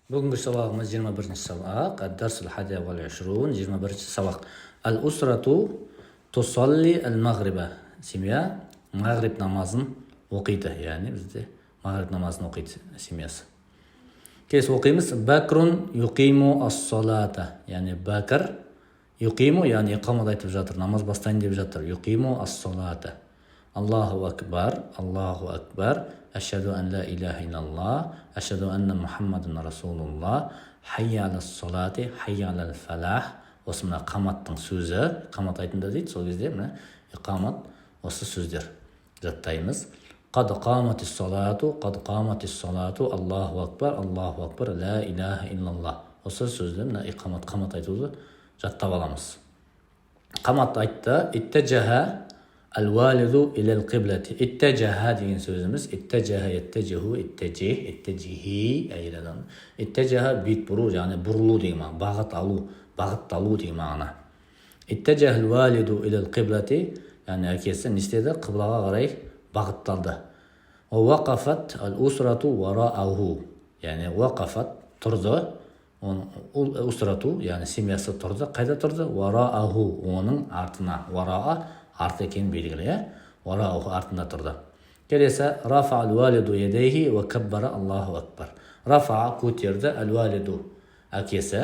Бүгінгі сабағымыз 21-ші сабақ. Ад-дарсул хади вал 20, 21-ші сабақ. Ал-усрату тусалли ал-мағриба. Семья мағриб намазын оқиды. Яғни бізде мағриб намазын оқиды семьясы. Келесі оқимыз. Бәкрун юқиму ас-салата. Яғни бәкір юқиму, яғни иқамат айтып жатыр, намаз бастайын деп жатыр. Юқиму ас-салата. Аллаху акбар, Аллаху акбар. Ашхаду ан ла илаха илlallah, ашхаду анна Мухаммадан расулуллах, хайя алас салати, хайя алал фалах. Осы мына қаматтың сөзі, қамат айтында дейді, сол кезде мына иқамат осы сөздер жаттаймыз. Қад қаматис салату, Аллаху акбар, ла илаха илlallah. Осы сөзді мына иқамат, қамат айтуды жаттап аламыз. Қамат айтты, иттежаха Ал-валиду илал қиблати. Иттежаха деген сөзіміз. Иттежаха, иттежиху, иттежих, иттежихи әйеладан. Иттежаха бет бұру, яғни бұрылу деген мағына. Бағытталу деген мағына. Иттежаха ал-валиду илал қиблати, яғни әкесі не істеді? Қиблаға қарай бағытталды. Уақафат ал-усрату варааху. Яғни уақафат тұрды. Усрату, яғни семьясы тұрды. Қайда тұрды? Варааху, оның артына. Вараа арты екен белгілі, варааху артында тұрды. Келесі, рафа ал-валиду едейхи ва каббара Аллаху акбар. Рафа көтерді, ал-валиду әкесі,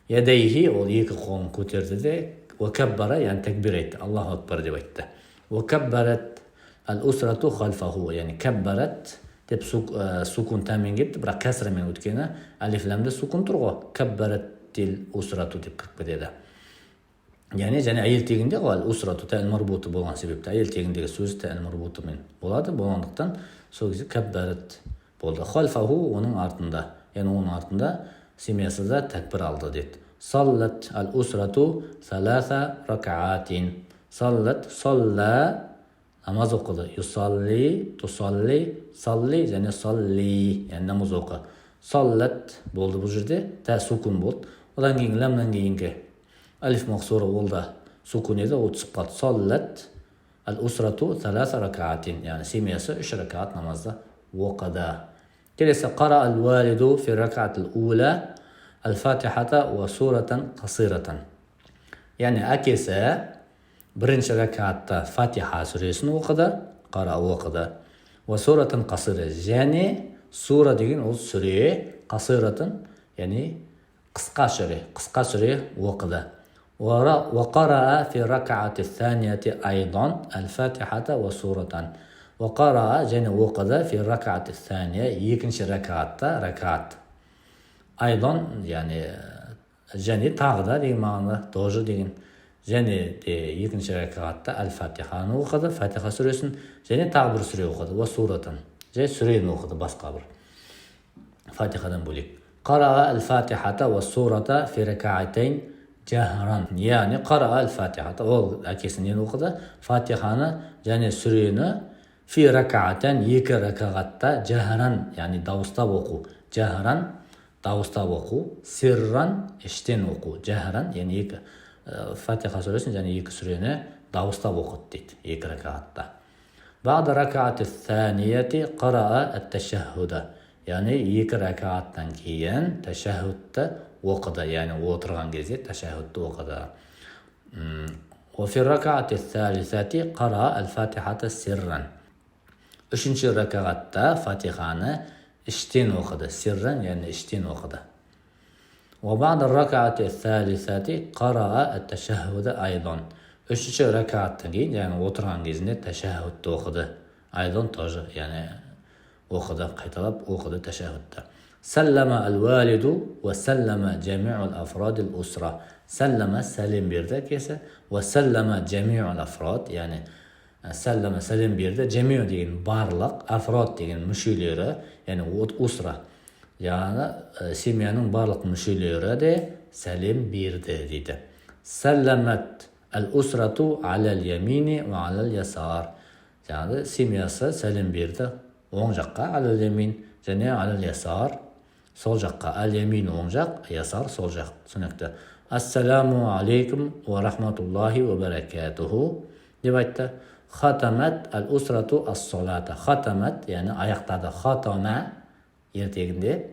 едейхи ол екі қолын көтерді де, ва каббара, яғни тәкбир айтты, Аллаху акбар деп айтты. Ва каббарат ал-усрату халфаху, яғни каббарат деп сукун тәмен кетті, бірақ кәсірмен өткені, алиф-ламда сукун тұр ғой, каббарат дел усрату деп кіріп кетеді. Яғни және әйел тегінде ғой, усрату тәл марбуты болған себепті, әйел тегіндегі сөз тәл марбутымен болады, болғандықтан сол кезде каббарат болды. Халфаху оның артында, яғни оның артында семьясы да тәкбір алды деді. Саллат ал-усрату саласа ракаатин. Саллат, салла намаз оқыды. Юсалли, тусалли, салли және салли, яғни намаз оқы. Саллат болды бұл жерде, тә сукун болды. Одан кейін ләмнен кейінгі алиф мақсура ол да сукун еді, ол түсіп қалды. Саллат ал-усрату саласа ракаатин, яғни семьясы 3 ракаат намазды оқыды. Келесі, қара ал-валиду фи ракаат ал-ула ал-фатихата ва суратан қасиратан. Яғни әкесі бірінші ракаатта фатиха сүресін оқыды, қара оқыды. Ва суратан қасира, және сура деген ол сүре, қасиратан, яғни қысқа сүре оқыды. وقرأ في الركعة الثانية أيضا الفاتحة وسورة. وقرأ جن وقد في الركعة الثانية يكنش ركعة أيضا يعني جن تغدا دي معنى توجه دين جن يكنش ركعة الفاتحة وقد فاتحة سورة جن تغبر سورة وقد وسورة جن سورة وقد بس قبر فاتحة بوليك. قرأ الفاتحة والسورة في ركعتين жахран, яғни қара ал-фатихата, ол әкесінен оқыды, фатиханы және сүрені фи ракаатан, 2 ракағатта, жахран, яғни дауыстап оқу, жахран, дауыстап оқу, сирран, іштен оқу, жахран, яғни 2 фатиха сүресін және 2 сүрені дауыстап оқыды дейді, 2 ракағатта. Бағда ракааты сәнияти қараа әт-тәшәхуда, яғни 2 ракағаттан кейін тәшәхудты оқыды, яғни отырған кезде тәшәхудты оқыды. Офи ракааты сәлисәти қара әл-фатихата сирран. 3-ші ракағатта фатиханы іштен оқыды, сирран, яғни іштен оқыды. Бағда ракааты сәлисәти қара әт-тәшәхуды айдан. 3-ші ракағаттан кейін, яғни отырған кезінде тәшәхудты оқыды. Айдан тоже, яғни оқыды, қайталап оқыды тәшәхудты. Сәлләмә әл-валиду ва сәлләмә жәми'у афрад al-усра. Сәлләмә сәлем берді әкесі, ва сәлләмә жәми'у афрад, яғни сәлләмә сәлем берді, жәми'у деген барлық, афрад деген мүшелері, яғни усра, яғни семьяның барлық мүшелері де сәлем берді дейді. Сәлләмәт әл-усрату алал-ямини ва алал-ясар. Яғни семьясы сәлем берді оң жаққа, алал-ямин, және алал-ясар сол жаққа. Әл-ямин оң жақ, ясар сол жақ. Түсінікті. Ассаламу алейкум ва рахматуллахи ва баракатуху деп айтты. Хатамат әл-усрату ас-салата. Хатамат, яғни аяқтады. Хатама ертегінде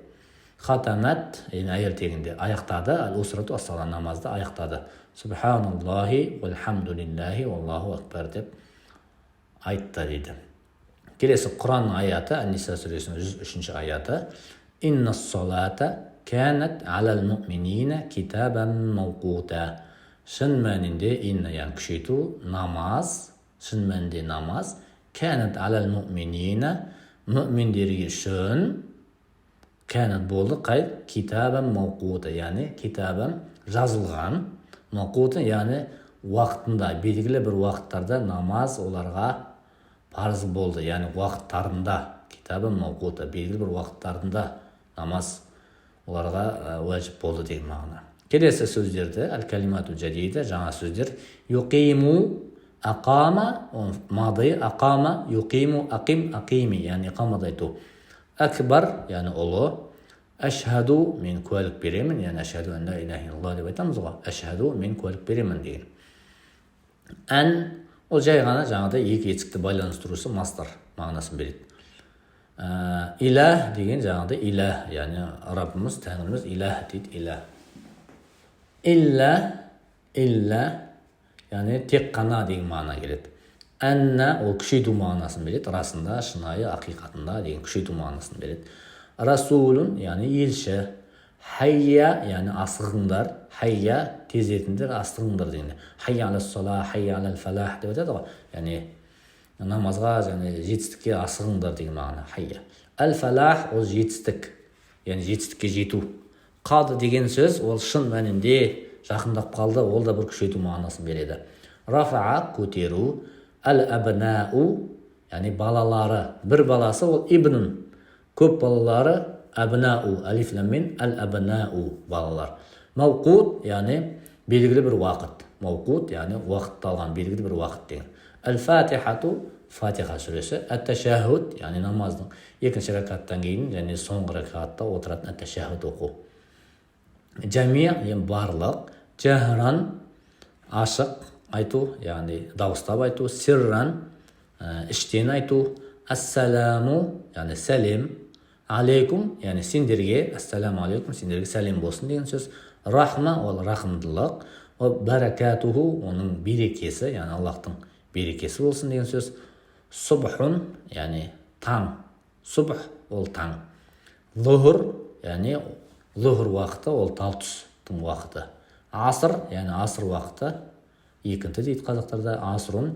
Хатамат, әйел тегінде аяқтады, ал-усрату ас-сала, намазды аяқтады. Субханаллахи валхамдулиллахи валлаху акбар деп айтты дейді. Келесі Құранның аяты, Ан-Ниса сүресінің 103 аяты. Иннас-салата кәнат алал муъминина китабан мауқута. Шын мәнінде инна, яғни күшейту, намаз, шын мәнінде намаз, кәнат алал муъминина, муъминдерге үшін, кәнат болды қай? Китабан мауқута, яғни китабан жазылған, мауқута, яғни уақытында, белгілі бір уақыттарда намаз оларға парыз болды, яғни уақыттарында, китабан мауқута, белгілі бір уақыттарында намаз оларға уәжіп болды деген мағына. Келесі сөздерді, әл-калимату жадида, жаңа сөздер. Юқиму, ақама, мады, ақама, юқиму, ақим, ақими, яғни иқамат айту. Акбар, яғни ұлы. Ашхаду, мен куәлік беремін, яғни ашхаду ан ла илаха иллаллах деп айтамыз ғой. Ашхаду, мен куәлік беремін деген. Ән, ол жай ғана жаңағыда екі етікті байланыстырушы мастар мағынасын береді. Иләх деген жаңағыда иләх, яғни Раббымыз, Тәңіріміз иләх дейді, иләх. Илля, яғни тек қана деген мағына келеді. Әнна, ол күшейту мағынасын береді, расында, шынайы, ақиқатында деген күшейту мағынасын береді. Расулун, яғни елші. Хайя, яғни асығыңдар. Хайя, тезетіндер, асығыңдар дегенде. Хайя алас-сала, хайя алал-фалах деп айтады ғой. Яғни намазға, яғни жетістікке асығыңдар деген мағына. Хайя. Әл-фалах, ол жетістік, яғни жетістікке жету. Қады деген сөз, ол шын мәнінде жақындап қалды, ол да бір күшейту мағынасын береді. Рафаа, көтеру. Әл-әбнау, яғни балалары. Бір баласы ол ибнун. Көп балалары әбнау, алиф-лам-мим, әл-әбнау, балалар. Мауқут, яғни белгілі бір уақыт. Мауқут, яғни уақытталған, белгілі бір уақыт деген. Әл-фатихату, Фатиха сүресі. Әт-тәшәһүд, яғни намаздың екінші ракаттан кейін, және соңғы ракатта отыратын әт-тәшәһүд оқу. Жами, барлық. Жахран, ашық айту, яғни дауыстап айту. Сирран, іштен айту. Ассаламу, яғни сәлем. Алейкум, яғни сендерге, ассаламу алейкум, сендерге сәлем болсын деген сөз. Рахма, ол рахымдылық. Баракатуху, оның берекесі, яғни Аллахтың берекесі болсын деген сөз. Субхун, яғни таң. Субх, ол таң. Лухур, яғни лухур уақыты, ол тал түстің уақыты. Аср, яғни аср уақыты. Екінті дейді қазақтарда. Асрун.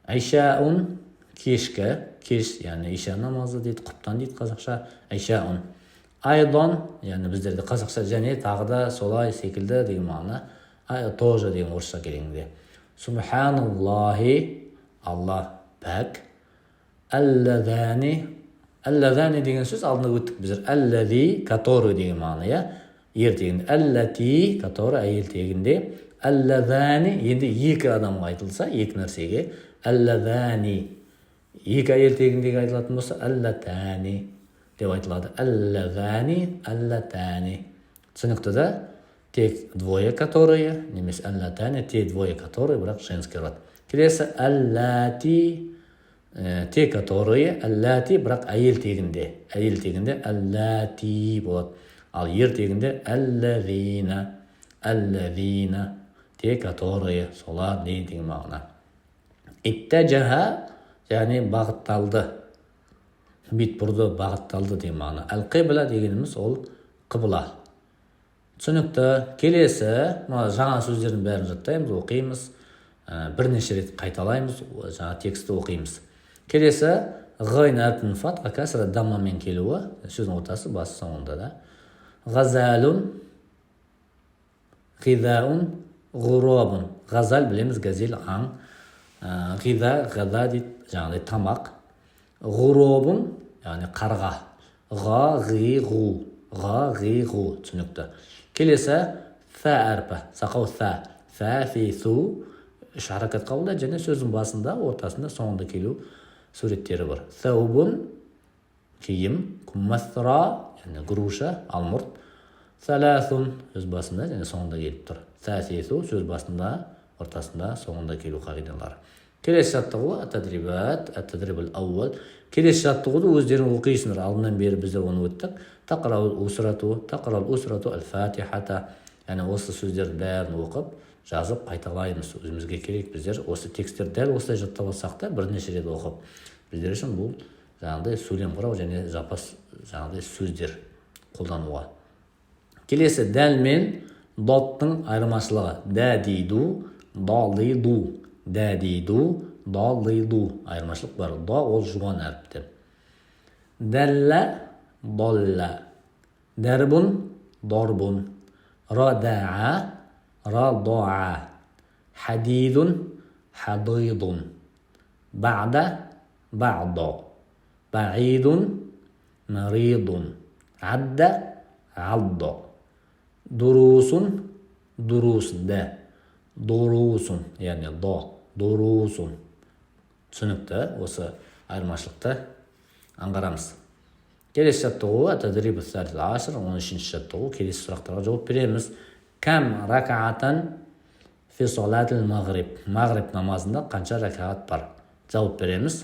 Айшаун, кешкі, кеш, яғни иша намазы дейді, құптан дейді қазақша. Айшаун. Айдон, яғни біздерде қазақша және тағы да солай секілді деген мағына. Тоже деген орысша келеңде. Субханаллахи, Аллах пәк. Әлләзәни, әлләзәни деген сөз алдында өттік біздер. Әлләзи, который деген мағына, ер тегінде. Әлләти, который әйел тегінде. Әлләзәни, енді екі адамға айтылса, екі нәрсеге. Әлләзәни, екі әйел тегіндегі айтылатын болса, әлләтәни деп айтылады. Әлләзәни, әлләтәни. Түсінікті да? Тек двое, которые, немесе әлләтәни, те двое, которые, бірақ женский род. Келесі әлләти, те которые, әлләти, бірақ әйел тегінде. Әйел тегінде әлләти болады. Ал ер тегінде әлләзина, әлләзина, те которые, солар деген мағына. Иттәжәһә, яғни бағытталды. Бет бұрды, бағытталды деген мағына. Әл-қибла дегеніміз ол қыбла. Түсінікті. Келесі, жаңа сөздердің бәрін жаттаймыз, оқимыз. Бірнеше рет қайталаймыз, жаңа тексті оқимыз. Келесі, ғайн әрпінің фатқа кәсірі даммамен келуі, сөздің ортасы, басы соңында да. Ғазалун, ғидаун, ғуробун. Ғазал білеміз, газел, аң. Ғида, ғада дейді, жаңағыдай тамақ. Ғуробун, яғни қарға. Ға, ғи, ғу. Ға, ғи, ғу. Түсінікті. Келесі, фә әрпі. Сақау фә. Фә, фи, су. Үш харакат қабылдайды, және сөздің басында, ортасында, соңында келу суреттері бар. Саубун, киім. Куммасра, яғни груша, алмұрт. Саласун, сөз басында, және соңында келіп тұр. Сәсесу, сөз басында, ортасында, соңында келу қағидалары. Келесі жаттығу ат-тадрибат, ат-тадрибул аувал. Келесі жаттығуды өздерің оқисыңдар. Алдынан бері біздер оны өттік. Тақраул усрату аль-фатихата. Яғни осы сөздерді бәрін оқып, жазып қайталаймыз. Өзімізге керек біздер осы текстер дәл осылай жаттап алсақ та бірнеше рет оқып. Біздер үшін бұл жаңағыдай сөйлем құрау және запас жаңағыдай сөздер қолдануға. Келесі дәл мен доттың айырмашылығы. Дәдиду, далиду. Дәдиду, далиду. Айырмашылық бар. Да ол жуан әріптер. Дәллә, далла. Дәрбун, дарбун. Рада'a, rada'a. Hadidun, hadidun. Ba'da, ba'da. Ba'idun, maridun. Adda, adda. Durusun, durus da. Durusun, yani da. Durusun. Түсінікті, осы айырмашылықты аңғарамыз. Келесі жаттығу ат-тадрибу салис ашр, 13-ші жаттығу. Келесі сұрақтарға жауап береміз. Кәм ракаатан фи салатил мағриб. Мағриб намазында қанша ракаат бар? Жауап береміз.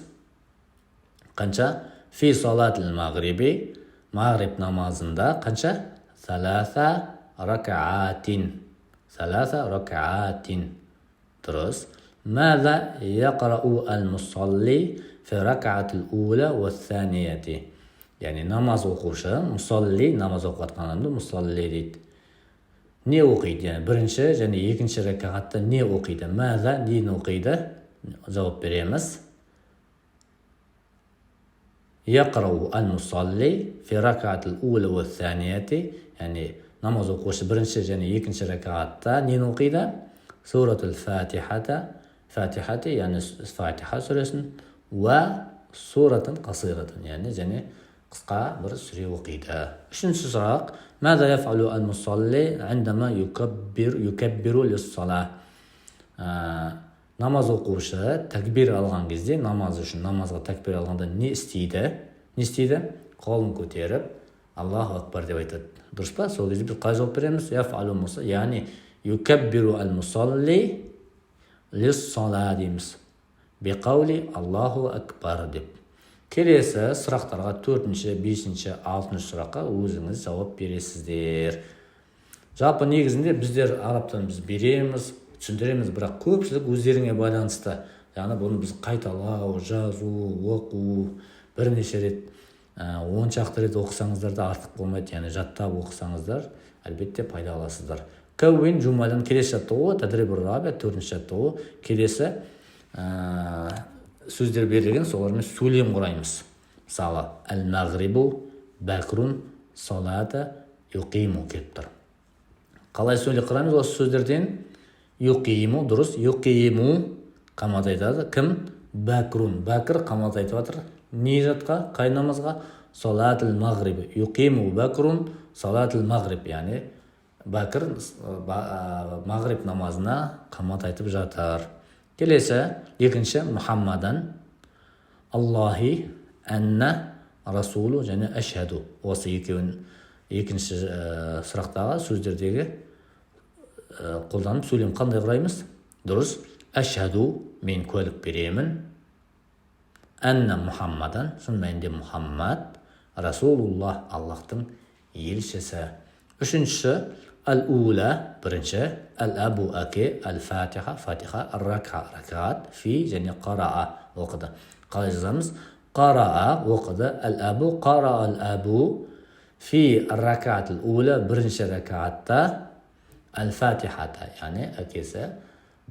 Қанша? Фи салатил мағриби. Мағриб намазында қанша? Саласа ракаатин. Саласа ракаатин. Дұрыс. ماذا يقرأ المصلي في ركعة الأولى والثانية؟ يعني намаз оқушы, мұсалли, намаз оқытқан адамды мұсалли дейді. Не оқиды? Yani бірінші және екінші ракағатта не оқиды? Мәза, нені оқиды? Жауап береміз. يقرأ المصلي في ركعة الأولى والثانية. Yani намаз оқушы бірінші және екінші ракағатта нені оқиды? Суратул фатихата. Фатихаты, яғни Фатиха сүресін, уа суратын қасиратын, яғни және қысқа бір сүре оқиды. Үшінші сұрақ. Маза яфалу ал-мусалли әндама юкаббиру лиссала. Намаз оқушы тәкбир алған кезде, намаз үшін, намазға тәкбир алғанда не істейді? Не істейді? Қолын көтеріп, Аллаху акбар деп айтады. Дұрыс па? Сол кезде біз қалай жауап береміз? Яфалу мусалли, яғни юкаббиру ал-мусалли лиссала дейміз. Биқаули Аллаху акбар деп. Келесі сұрақтарға 4-ші, 5-ші, 6-ші сұраққа өзіңіз жауап бересіздер. Жалпы негізінде біздер арабтан біз береміз, түсіндіреміз, бірақ көпшілік өздеріңе байланысты. Яғни бұны біз қайталау, жазу, оқу, бірнеше рет, 10 шақты рет оқысаңыздар да артық болмайды. Яғни жаттап оқысаңыздар, әлбетте пайда аласыздар. Кәуин жумадан келесі жаттығу, тадрибур раби, 4-ші жаттығу. Келесі сөздер берілген, солармен сөйлем құраймыз. Мысалы, әл-мағрибу, бәкрун, салата, юқиму келіп тұр. Қалай сөйле құрамыз осы сөздерден? Юқиму, дұрыс. Юқиму қамат айтады. Кім? Бәкрун. Бәкір қамат айтып жатыр. Не жатқа? Қай намазға? Салатыл мағриб. Юқиму бәкрун, салатыл мағриб. Яғни Бәкір мағриб намазына қамат айтып жатыр. Келесі, екінші, Мұхаммадан, Аллахи, әнна, Расулу және әшхәду. Осы екінші сұрақтағы сөздердегі қолданып сөйлем қандай құраймыз? Дұрыс. Әшхәду, мен куәлік беремін. Әнна Мұхаммадан, шын мәнінде Мұхаммад, Расулуллах, Аллахтың елшісі. Үшінші, Al-Ula, бірінші, Al-Abu Ake, Al-Fatiha, Fatiha, Al-Raka, Rakaat, Fi және Qara'a оқыды. Қалай жазамыз? Qara'a оқыды, Al-Abu, Qara'a Al-Abu, Fi Al-Rakaat Al-Ula, бірінші ракаатта, Al-Fatihata, яғни әкесі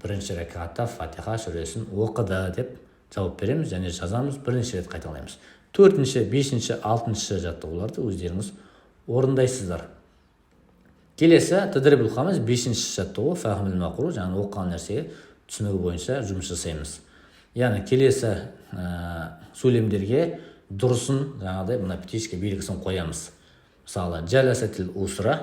бірінші ракаатта Фатиха сүресін оқыды деп жауап береміз және жазамыз, бірінші рет қайталаймыз. 4-ші, 5-ші, 6-ші жаттығуларды өздеріңіз орындайсыздар. Келесі тадрибул хамис 5-ші жаттығу фахмул мақру, жаңағы оқыған нәрсеге түсінігі бойынша жұмыс жасаймыз. Яғни келесі сөйлемдерге дұрысын жаңағыдай мына птичка белгісін қоямыз. Мысалы, джаласатил усра,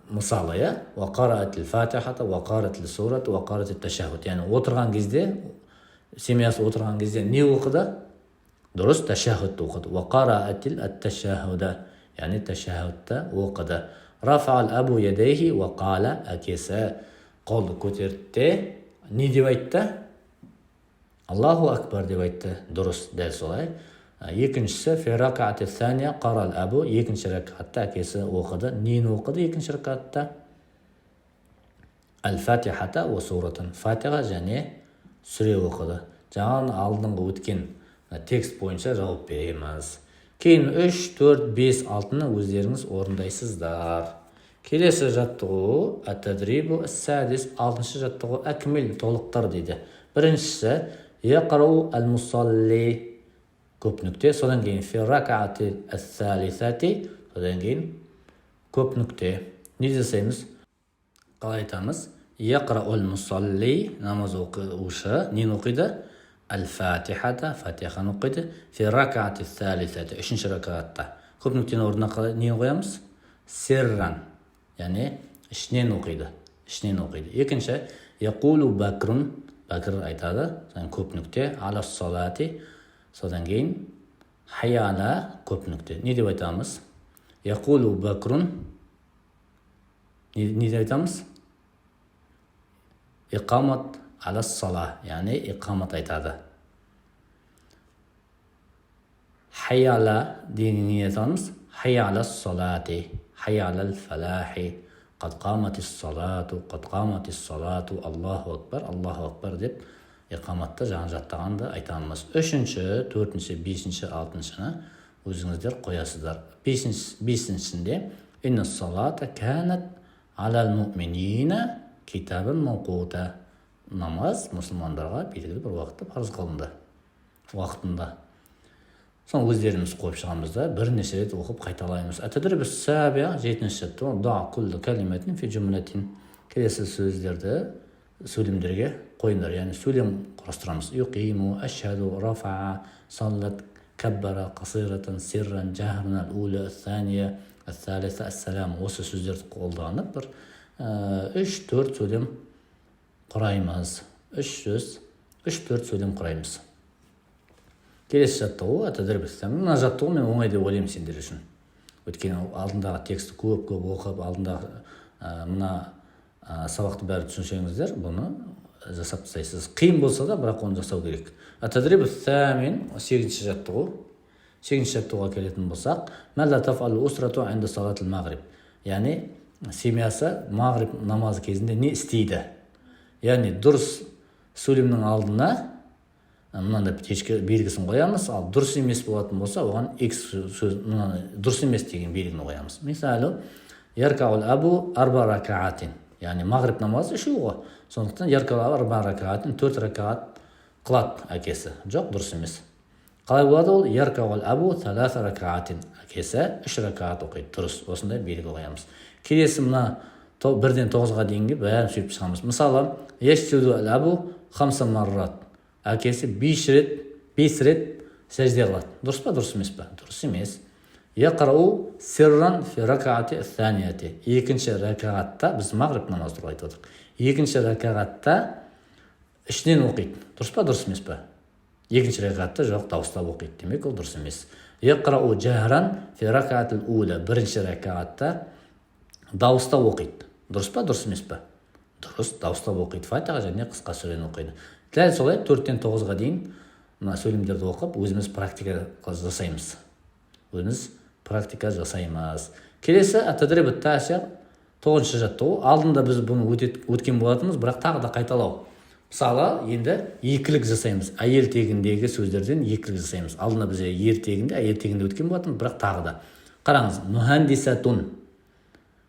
мысалы, ва қараатил фатихата, ва қараатил сурат, ва қараатил ташахуд. Яғни отырған кезде, семьясы отырған кезде не оқыды? Дұрыс, ташахудты оқыды. Ва қараатил ат-ташахуда. Яғни ташахудта оқыды. Рафаал абу ядейхи ва қала, әкесі қолды көтерді, не деп айтты? Аллаху акбар деп айтты. Дұрыс, дәл солай. Екіншісі фи ракати сания қарал абу, екінші ракатта әкесі оқыды. Нені оқыды екінші ракатта? Әл-фатихата ва суратын, фатиха және сүре оқыды. Жаңағы алдыңғы өткен текст бойынша жауап береміз. Кейін 3, 4, 5, 6-ны өздеріңіз орындайсыздар. Келесі жаттығу ат-тадрибу ас-садис, 6-шы жаттығу әкмел, толықтар дейді. Біріншісі яқрау ал-мусалли, көп нүкте, содан кейін фи ракати ас-салисати, содан кейін көп нүкте. Не жасаймыз? Қалай айтамыз? Яқрау ал-мусалли, намаз оқушы нені оқиды? Әл-фатихата, фатиханы оқиды. Фи ракати ас-салисати, үшінші ракатта. Көп нүктені орнына қалай нені қоямыз? Сирран, яғни ішінен оқиды. Екінші яқулу бакрун, бәкір айтады, содан көп нүкте, ала-салати, содан кейін хаяла, көп нүкте. Не деп айтамыз? Яқулу бакрун, не деп айтамыз? Иқамат ала-сала, яғни иқамат айтады. Хаяла деген не айтамыз? Хаяла-салати, хаяла-фалахи, қад қаматис-салату, Аллаху акбар деп иқаматты жаңа жаттағанды айтамыз. 3-ші, 4-ші, 5-ші, 6-шыны өзіңіздер қоясыздар. 5-шінде инна салата канат алал муъминина китабан мауқута, намаз мұсылмандарға белгілі бір уақытта парыз қылынды, уақытында. Соны өздеріміз қойып шығамыз да, бірнеше рет оқып қайталаймыз. Ат-тадрибу ас-сабиа, 7-ші жаттығу, да күллі калиматин фи жумлатин, келесі сөздерді сөйлемдерге қойыңдар, яғни сөйлем құрастырамыз. Юқиму, ашхаду, рафаа, саллат, каббара, қасирatan, сирран, жахран, ал-ула, ас-сания, ас-салиса, ас-салам. Осы сөздерді қолданып бір 3-4 сөйлем құраймыз. 3-4 сөйлем құраймыз. Келесі жаттығу ат-тадрибу ас-сами. Мына жаттығу мен оңай деп ойлаймын сендер үшін. Өйткені алдындағы тексті көп оқып, алдындағы мына сабақты бәрі түсінсеңіздер, бұны жасап тастайсыз. Қиын болса да, бірақ оны жасау керек. Ат-тадрибу ас-сами, 8-ші жаттығу. 8-ші жаттығуға келетін болсақ, маза тафалу усрату инда салатил магриб. Яғни семьясы магриб намазы кезінде не істейді? Яғни дұрыс сөйлемнің алдына мынандай белгісін қоямыз, ал дұрыс емес болатын болса, оған X сөз, дұрыс емес деген белгіні қоямыз. Мысалы, яркаул абу арба ракаатин, яғни мағриб намазы үшеу ғой. Сондықтан яркаул арба ракаатин, 4 ракаат қылады әкесі. Жоқ, дұрыс емес. Қалай болады ол? Яркаул абу таласа ракаатин, әкесі 3 ракаат оқиды. Дұрыс, осындай белгі қоямыз. Келесі мына 1-ден 9-ға дейінгі бәрін сөйтіп шығамыз. Мысалы, яшсуду абу хамса маррат, әкесі 5 рет сәжде қылады. Дұрыс па, дұрыс емес па? Дұрыс емес. Яқрау сирран фи ракаати ас-санияти. Екінші ракаатта, біз мағриб намазы туралы айтып отырмыз. Екінші ракаатта ішінен оқиды. Дұрыс па, дұрыс емес па? Екінші ракаатта жоқ, дауыстап оқиды. Демек, ол дұрыс емес. Яқрау жахран фи ракаатил ула. Бірінші ракаатта дауыстап оқиды. Дұрыс па, дұрыс емес па? Дұрыс, дауыстап оқиды. Фатиха және қысқа сүрені оқиды. Дәл солай 4-тен 9-ға дейін мына сөйлемдерді оқып, өзіміз практика жасаймыз. Келесі ат-тадрибу ат-таси, 9-шы жаттығу. Алдында біз бұны өткен болатынбыз, бірақ тағы да қайталау. Мысалы, енді екілік жасаймыз. Әйел тегіндегі сөздерден екілік жасаймыз. Алдында біз әйел тегінде өткен болатынбыз, бірақ тағы да. Қараңыз, мухандисатун,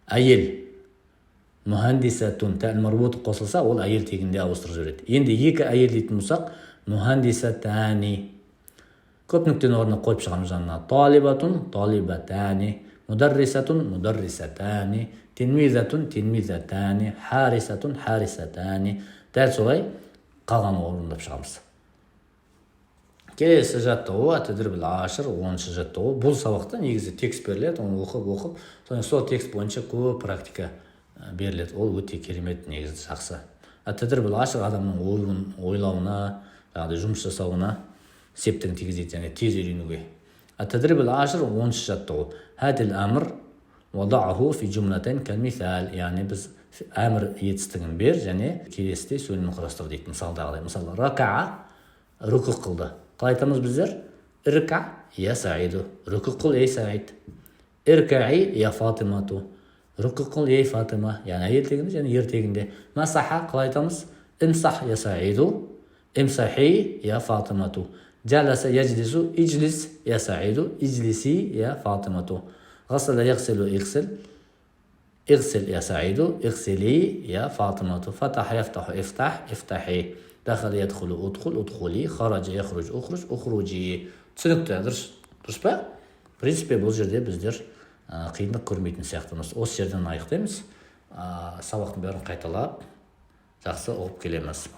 әйел. Мухандисатун, тәл марбут қосылса, ол әйел тегінде ауыстырып жібереді. Енді екі әйел дейтін болсақ, мухандисатани. Көп нүктені орнына қойып шығамыз жанына. Талибатун, талибатани. Мударрисатун, мударрисатани. Тилмизатун, тилмизатани. Харисатун, харисатани. Дәл солай қалған орындап шығамыз. Келесі жаттығу ат-тадрибу ал-ашр, 10-шы жаттығу. Бұл сабақта негізі текст беріледі, оны оқып, сол текст бойынша көп практика беріледі. Ол өте керемет, негізі жақсы. Ат-тадрибу ал-ашр адамның ойын, ойлауына, жұмыс жасауына септігін тигізеді, және тез үйренуге. Ат-тадрибу ал-ашр, 10-шы жаттығу. Хадил амр وضعه في جملة كالمثال. яғни біз әмір етістігін бер және келесідей сөйлем құрастыр дейді. Мысалдағыдай, мысалы ракаа рүку қылды. Қалай айтамыз біздер? Ирка я саиду. Рүку қыл ей саид. Иркаи я фатимату. Рүку қыл ей фатима. Яғни әйел тегінде және ер тегінде. Масаха қалай айтамыз? Имсах я саиду. Имсахи я фатимату. جلس يجلس اجلس يا سعيد اجلسي يا فاطمة. غسل يغسل اغسل اغسل يا سعيد اغسلي يا فاطمة. فتح يفتح افتح افتحي. دخل يدخل ادخل ادخلي. خرج يخرج اخرج اخرجي. түсінікті, дұрыс па? В принципе, бұл жерде біздер қиындық көрмейтін сияқтымыз. Осы жерден аяқтаймыз. Сабақтың бәрін қайталап жақсы оқып келеміз.